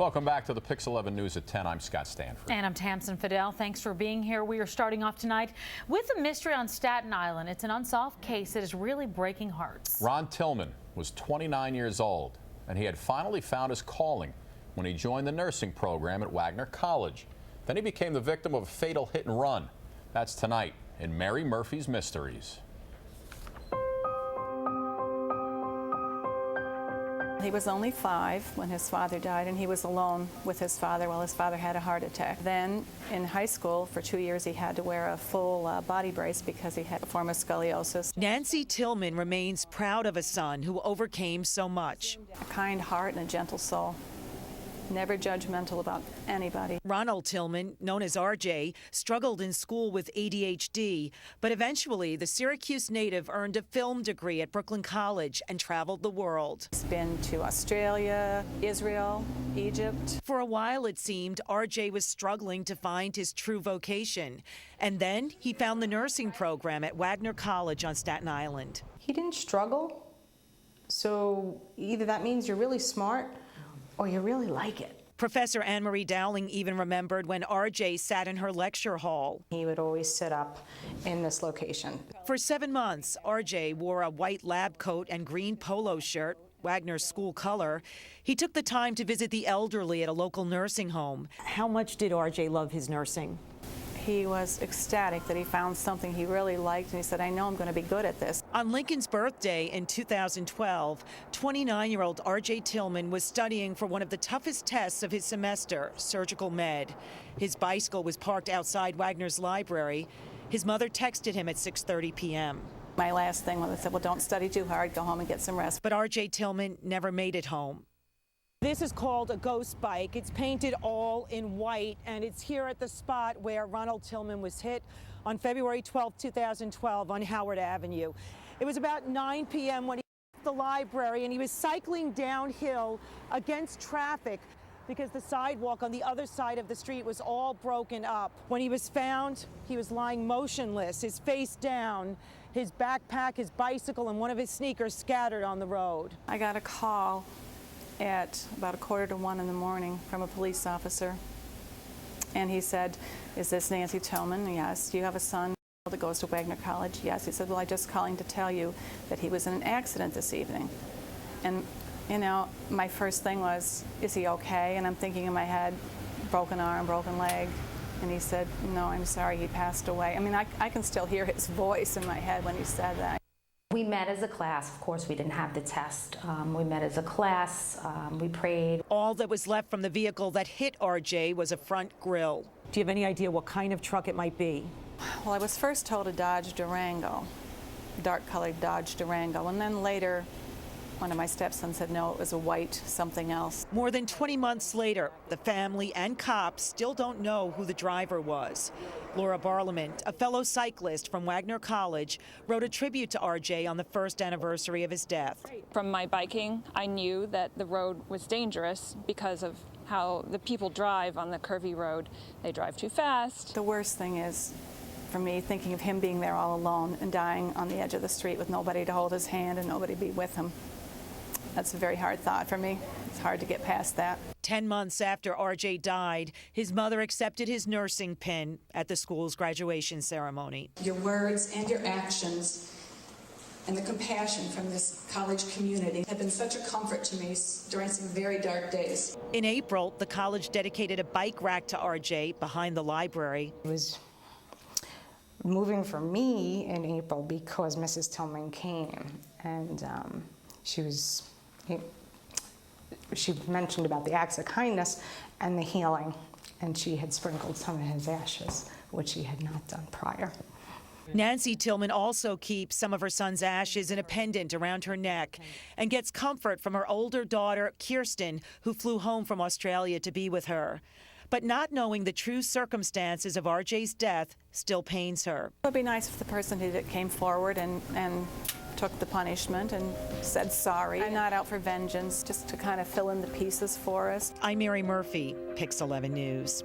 Welcome back to the PIX 11 News at 10. I'm Scott Stanford. And I'm Tamsin Fidel. Thanks for being here. We are starting off tonight with a mystery on Staten Island. It's an unsolved case that is really breaking hearts. Ron Tillman was 29 years old, and he had finally found his calling when he joined the nursing program at Wagner College. Then he became the victim of a fatal hit and run. That's tonight in Mary Murphy's Mysteries. He was only 5 when his father died, and he was alone with his father while his father had a heart attack. Then in high school, for 2 years, he had to wear a full body brace because he had a form of scoliosis. Nancy Tillman remains proud of a son who overcame so much. A kind heart and a gentle soul. Never judgmental about anybody. Ronald Tillman, known as RJ, struggled in school with ADHD, but eventually the Syracuse native earned a film degree at Brooklyn College and traveled the world. He's been to Australia, Israel, Egypt. For a while, it seemed, RJ was struggling to find his true vocation. And then he found the nursing program at Wagner College on Staten Island. He didn't struggle, so either that means you're really smart or you really like it. Professor Anne-Marie Dowling even remembered when RJ sat in her lecture hall. He would always sit up in this location. For 7 months, RJ wore a white lab coat and green polo shirt, Wagner's school color. He took the time to visit the elderly at a local nursing home. How much did RJ love his nursing? He was ecstatic that he found something he really liked, and he said, I know I'm going to be good at this. On Lincoln's birthday in 2012, 29-year-old RJ Tillman was studying for one of the toughest tests of his semester, surgical med. His bicycle was parked outside Wagner's library. His mother texted him at 6:30 p.m. My last thing was, I said, well, don't study too hard, go home and get some rest. But RJ Tillman never made it home. This is called a ghost bike. It's painted all in white, and it's here at the spot where Ronald Tillman was hit on February 12, 2012 on Howard Avenue. It was about 9 p.m. when he left the library, and he was cycling downhill against traffic because the sidewalk on the other side of the street was all broken up. When he was found, he was lying motionless, his face down, his backpack, his bicycle, and one of his sneakers scattered on the road. I got a call at about 1:45 in the morning from a police officer, and he said, is this Nancy Tillman? Yes. Do you have a son that goes to Wagner College? Yes. He said, well, I'm just calling to tell you that he was in an accident this evening. And you know, my first thing was, is he okay? And I'm thinking in my head, broken arm, broken leg. And he said, no, I'm sorry, he passed away. I mean, I can still hear his voice in my head when he said that. We met as a class. Of course, we didn't have the test. We met as a class. We prayed. All that was left from the vehicle that hit RJ was a front grille. Do you have any idea what kind of truck it might be? Well, I was first told a Dodge Durango, dark-colored Dodge Durango, and then later one of my stepsons said no, it was a white something else. More than 20 months later, the family and cops still don't know who the driver was. Laura Barlament, a fellow cyclist from Wagner College, wrote a tribute to RJ on the first anniversary of his death. From my biking, I knew that the road was dangerous because of how the people drive on the curvy road. They drive too fast. The worst thing is, for me, thinking of him being there all alone and dying on the edge of the street with nobody to hold his hand and nobody to be with him. That's a very hard thought for me. It's hard to get past that. 10 months after RJ died, his mother accepted his nursing pin at the school's graduation ceremony. Your words and your actions and the compassion from this college community have been such a comfort to me during some very dark days. In April, the college dedicated a bike rack to RJ behind the library. It was moving for me in April because Mrs. Tillman came, and she mentioned about the acts of kindness and the healing, and she had sprinkled some of his ashes, which she had not done prior. Nancy Tillman also keeps some of her son's ashes in a pendant around her neck and gets comfort from her older daughter, Kirsten, who flew home from Australia to be with her. But not knowing the true circumstances of RJ's death still pains her. It would be nice if the person who came forward and took the punishment and said sorry. I'm not out for vengeance, just to kind of fill in the pieces for us. I'm Mary Murphy, PIX 11 News.